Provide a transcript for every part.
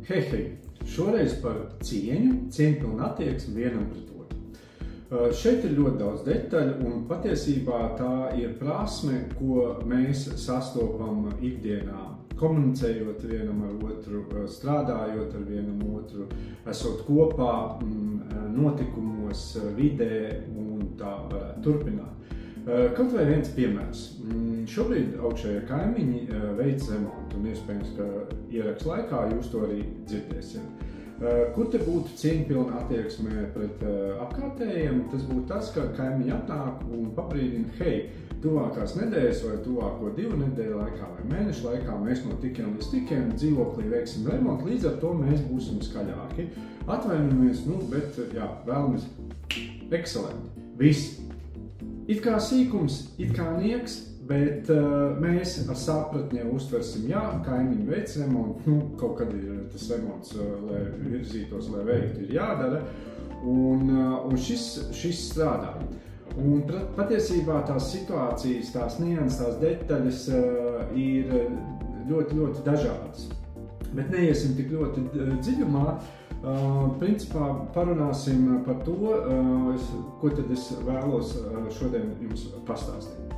Hei, šoreiz par cieņpilnu attieksmi vienam pret otru. Šeit ir ļoti daudz detaļu, un patiesībā tā ir prasme, ko mēs sastopam ikdienā, komunicējot vienam ar otru, strādājot ar vienam otru, esot kopā notikumos, vidē, un tā varētu turpināt. Kaut vai viens piemērs. Šobrīd augšējie kaimiņi veic remontu, un iespējams, ka ierakstu laikā jūs to arī dzirdēsiet. Kur te būtu cieņpilna attieksme pret apkārtējiem, tas būtu tas, ka kaimiņi atnāk un pabrīdina, hei, tuvākās nedēļas vai tuvāko 2 nedēļu laikā vai mēnešu laikā mēs no tikiem līdz tikiem dzīvoklī veiksim remontu, līdz ar to mēs būsim skaļāki. Atvainojamies, bet jā, vēlamies excelenti. Viss. It kā sīkums, it kā nieks, bet mēs ar sapratni uztversim, jā, kaimiņi veic remontu, kaut kad ir tas remonts, lai virzītos, lai veiktu, ir jādara, un šis strādā. Un patiesībā tās situācijas, tās nianses, tās detaļas ir ļoti, ļoti dažādas. Bet neiesim tik ļoti dziļumā. Principā parunāsim par to, ko tad es vēlos šodien jums pastāstīt.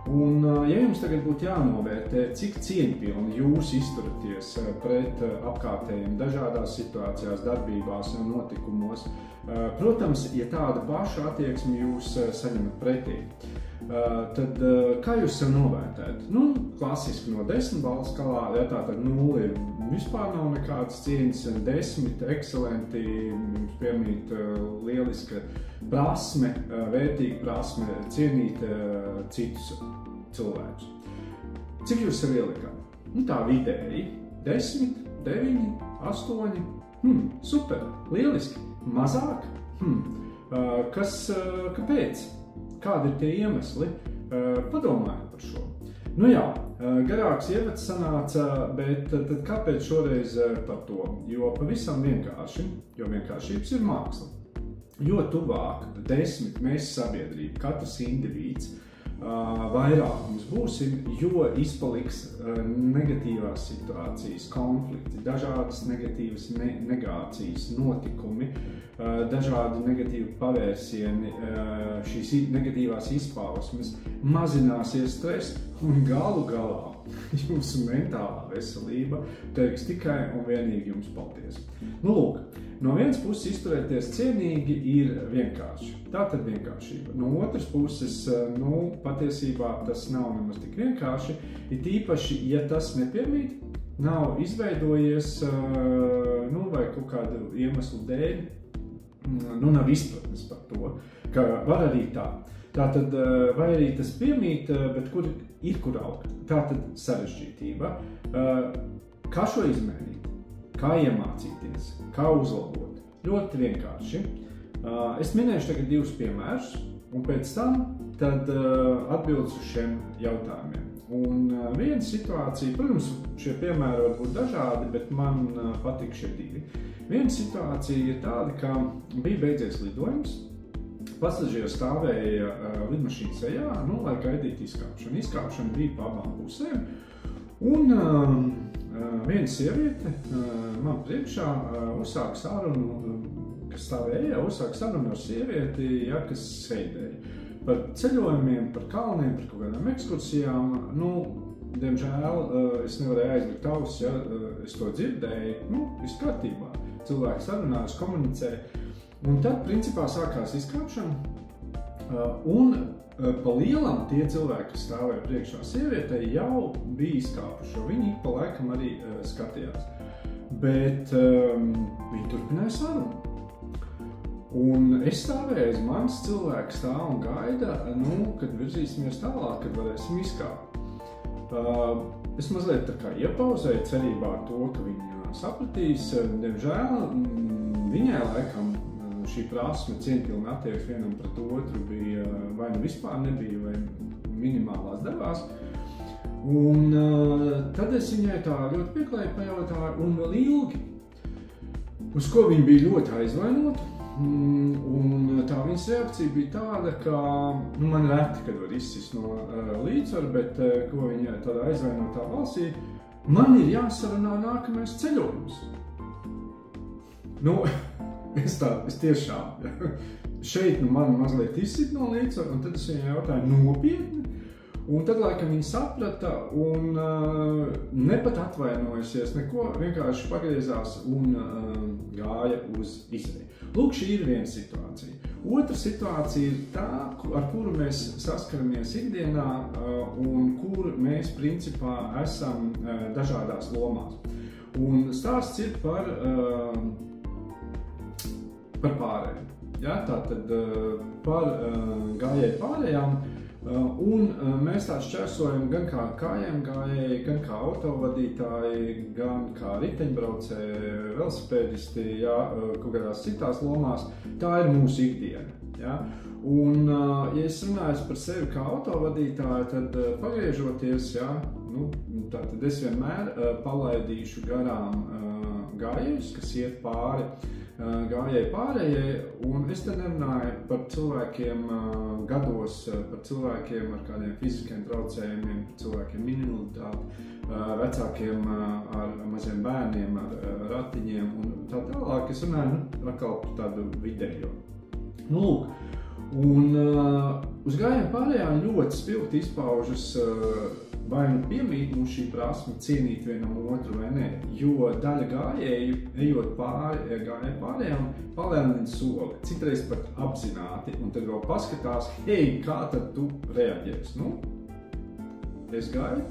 Un, ja jums tagad būtu jānovērtē, cik cieņpilni jūs izturaties pret apkārtējiem dažādās situācijās, darbībās un notikumos, protams, ja tāda paša attieksme jūs saņemat pretī, tad kā jūs sev novērtētu? Klasiski no 10 balvu skalā, ja tātad 0 ir vispār nav nekādas cieņas, 10 ekscelenti, jums piemīt lieliska prasme, vērtīga prasme cienīt citus cilvēkus. Cik jūs sev ielikāt? Tā vidēji 10, 9, 8, super, lieliski, mazāk? Kāpēc? Kādi ir tie iemesli? Padomājiet par šo. Garāks ievads sanāca, bet tad kāpēc šoreiz par to? Jo pavisam vienkārši, jo vienkāršības ir māksla. Jo tuvāk 10 mēs sabiedrība, katrs indivīds, vairāk mums būsim, jo izpaliks negatīvās situācijas, konflikti, dažādas negatīvas negācijas, notikumi, dažādi negatīvi pavērsieni, šīs negatīvās izpausmes, mazināsies stress un galu galā jūsu mentālā veselība teiks tikai un vienīgi jums paldies. No vienas puses izturēties cienīgi ir vienkārši. Tā tad vienkāršība. No otras puses, patiesībā tas nav nemaz tik vienkārši, it īpaši, ja tas nepiemīt, nav izveidojies, vai kaut kādu iemeslu dēļ, nav izpratnes par to, ka var arī tā. Tātad, vai arī tas piemīt, bet kur augt? Tātad sarežģītība. Kā šo izmērīt? Kā iemācīties? Kā uzlabot? Ļoti vienkārši. Es minēšu tagad 2 piemērus, un pēc tam tad atbildes uz šiem jautājumiem. Un viena situācija, protams, šie piemēri var būt dažādi, bet man patīk šie 2. Viena situācija ir tāda, ka bija beidzies lidojums, pasažieri stāvēja lidmašīnas sejā, lai gaidītu izkāpšanu. Izkāpšana bija pa abām pusēm, un viena sieviete man priekšā uzsāka sarunu, kas stāvēja, uzsāka sarunu ar sievieti, kas sēdēja. Par ceļojumiem, par kalniem, par kaut kādām ekskursijām, diemžēl es nevarēju aizlikt ausis, ja es to dzirdēju, viss kārtībā. Cilvēki sarunājas, komunicē, un tad principā sākās izkāpšana, un pa lielam tie cilvēki, kas stāvēja priekšā sievietei, jau bija izkāpuši, jo viņi pa laikam arī skatījās. Bet viņi turpināja sarunu. Un es stāvēju aiz manis, cilvēki stāv un gaida, kad virzīsimies tālāk, kad varēsim izkāpt. Es mazliet tā kā iepauzēju cerībā ar to, ka viņi sapratīs. Diemžēl viņai laikam šī prasme cieņpilna attieksme vienam pret otru bija vai vispār nebija, vai minimālās devās. Un tad es viņai tā ļoti pieklājīgi pajautāju un vēl ilgi, uz ko viņa bija ļoti aizvainota. Un tā viņas reakcija bija tāda, ka man reti, kad var izsist no līdzsvaru, bet ko viņa tādā aizvainotā balsī, man ir jāsarunā nākamais ceļojums. Nu, es tiešām, šeit man mazliet izsit no līdzsvaru, un tad es viņai jautāju nopietni, un tad laikam viņa saprata un nepat atvainojusies neko, vienkārši pagriezās un gāja uz izeju. Lūk, šī ir viena situācija. Otra situācija ir tā, ar kuru mēs saskaramies ikdienā un kur mēs principā esam dažādās lomās. Un stāsts ir par pārējiem. Ja, tātad par gājēju pārējām, un mēs tā šķērsojam gan kā kājām gājēji, gan kā autovadītāji, gan kā riteņbraucēji, velosipēdisti, ja, kaut kādās citās lomās. Tā ir mūsu ikdiena. Ja. Un, ja es runāju par sevi kā autovadītāju, tad pagriežoties, ja, tātad es vienmēr palaidīšu garām gājējus, kas iet pāri gājēji pārējai, un es te nerunāju par cilvēkiem gados, par cilvēkiem ar kādiem fiziskiem traucējumiem, par cilvēkiem minoritāti, vecākiem ar maziem bērniem, ar ratiņiem un tā tālāk. Es runāju atkal par tādu vidējo. Nu, lūk, un uz gājēju pārējām ļoti spilgti izpaužas vai nu piemīt mums šī prasme cienīt vienam otru vai ne, jo daļa gājēju, ejot pāri gājēju pārējām, palielina soli, citreiz pat apzināti, un tad vēl paskatās, hei, kā tad tu reaģēsi? Nu, es gāju,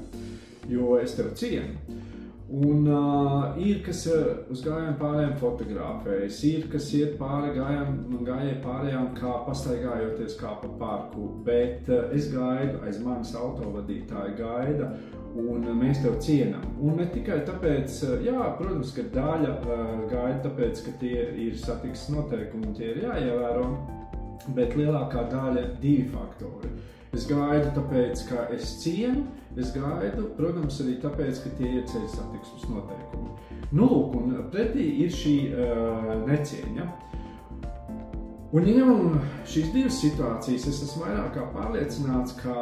jo es tev cienu. Un ir, kas uz gājējiem pārējām fotografējas, ir, kas iet pāri gājēju pārējām kā pastaigājoties kā pa parku, bet es gaidu, aiz manis autovadītāji gaida, un mēs tev cienam. Un ne tikai tāpēc, jā, protams, ka daļa gaida tāpēc, ka tie ir satiksmes noteikumi un tie ir jāievēro, bet lielākā daļa divi faktori. Es gaidu tāpēc, ka es cienu, es gaidu, protams, arī tāpēc, ka tie ir ceļu satiksmes noteikumi. Nu, lūk, un pretī ir šī necieņa. Un, ja ņemam šīs divas situācijas, es esmu vairāk kā pārliecināts, ka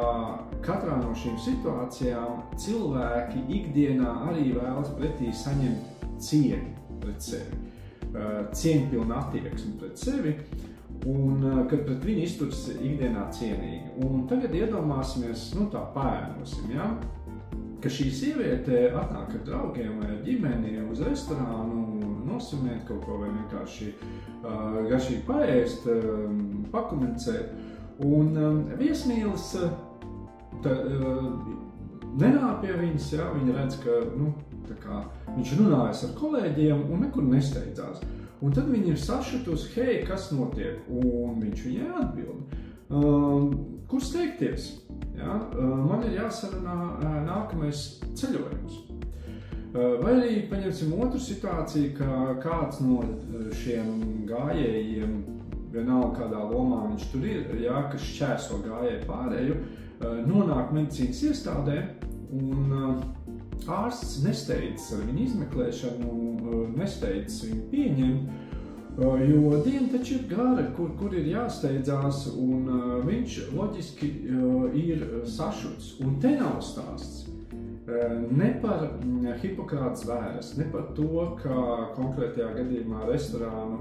katrā no šīm situācijām cilvēki ikdienā arī vēlas pretī saņemt cieņu pret sevi, cieņpilnu attieksmi pret sevi, un kad pret viņu izturas ikdienā cienīgi. Un tagad iedomāsimies, tā pēnosim, ja? Ka šī sieviete atnāk ar draugiem vai ar ģimeni uz restorānu, nosvinēt kaut ko vai vienkārši garšīgi paēst, pakomunicēt. Un viesmīlis nenāk pie viņas, ja? Viņa redz, ka viņš runājas ar kolēģiem un nekur nesteidzās. Un tad viņi ir sašutusi, hei, kas notiek? Un viņš viņai atbild, kur steigties? Ja? Man ir jāsarunā nākamais ceļojums. Vai arī paņemsim otru situāciju, ka kāds no šiem gājējiem, vienalga kādā lomā viņš tur ir, ja, kas šķērso gājēju pārēju, nonāk medicīnas iestādē un ārsts nesteidzas ar viņu izmeklēšanu, nesteidzas viņu pieņemt, jo diena taču ir gara, kur ir jāsteidzās, un viņš loģiski ir sašuts. Un te nav stāsts ne par Hipokrates vēres, ne par to, ka konkrētajā gadījumā restorānu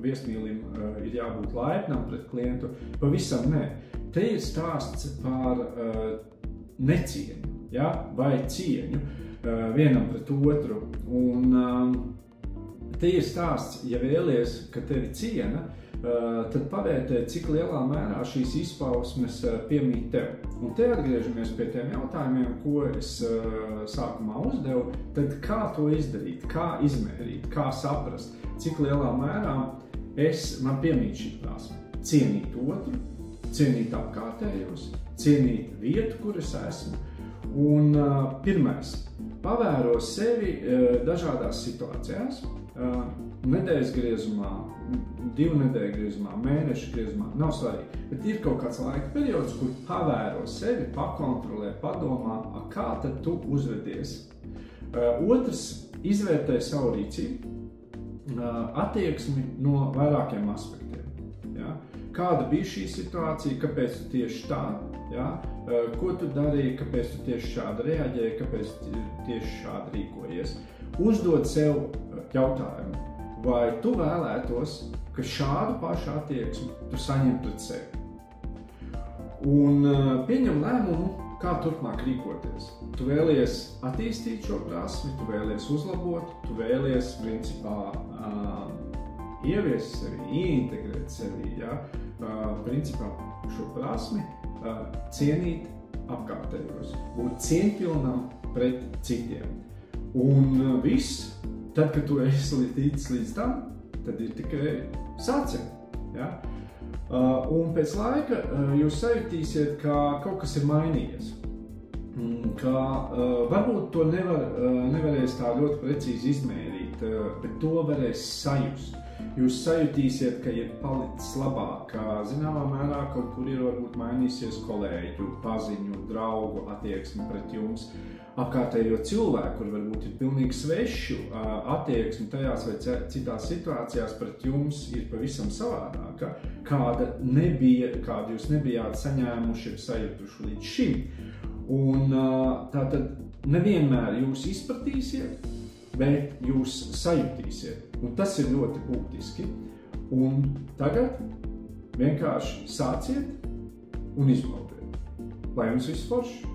viesmīlim ir jābūt laipnam pret klientu, pavisam ne. Te ir stāsts par necieņu, ja, vai cieņu vienam pret otru. Un te ir stāsts, ja vēlies, ka tevi ciena, tad pavērtē, cik lielā mērā šīs izpausmes piemīt tev. Un te atgriežamies pie tiem jautājumiem, ko es sākumā uzdevu, tad kā to izdarīt, kā izmērīt, kā saprast, cik lielā mērā man piemīt šī prasme. Cienīt otru, cienīt apkārtējos, cienīt vietu, kur es esmu. Un pirmais, pavēro sevi dažādās situācijās, nedēļas griezumā, 2 nedēļu griezumā, mēnešu griezumā, nav svarīgi, bet ir kaut kāds laika periods, kur pavēro sevi, pakontrolē, padomā, kā tad tu uzvedies. Otrs, izvērtē savu rīcību, attieksmi no vairākiem aspektiem. Ja? Kāda bija šī situācija, kāpēc tu tieši tā, ja? Ko tu darīji, kāpēc tu tieši šādi reaģēji, kāpēc tu tieši šādi rīkojies. Uzdod sev jautājumu, vai tu vēlētos, ka šādu pašu attieksmi tu saņem pret sevi. Un pieņem lēmumu, kā turpmāk rīkoties. Tu vēlies attīstīt šo prasmi, tu vēlies uzlabot, tu vēlies principā ieviest sevi, ieintegrēt sevi, ja? Principā šo prasmi cienīt apkārtējos, būt cieņpilnam pret citiem. Un viss, tad, kad tu esi ticis līdz tam, tad ir tikai sācieni. Ja? Un pēc laika jūs sajutīsiet, ka kaut kas ir mainījies. Ka varbūt to nevarēs tā ļoti precīzi izmērīt, bet to varēs sajust. Jūs sajutīsiet, ka ir palicis labāk, ka zināmā mērā kaut kur ir varbūt mainīsies kolēģu, paziņu, draugu attieksmi pret jums, apkārtējo cilvēku, kur varbūt ir pilnīgi svešu attieksmi tajās vai citās situācijās pret jums ir pavisam savādāka, kādu jūs nebijāt saņēmuši, sajutuši līdz šim. Un tātad nevienmēr jūs izpratīsiet, bet jūs sajutīsiet. Un tas ir ļoti būtiski. Un tagad vienkārši sāciet un izbaudiet. Lai jums viss forši!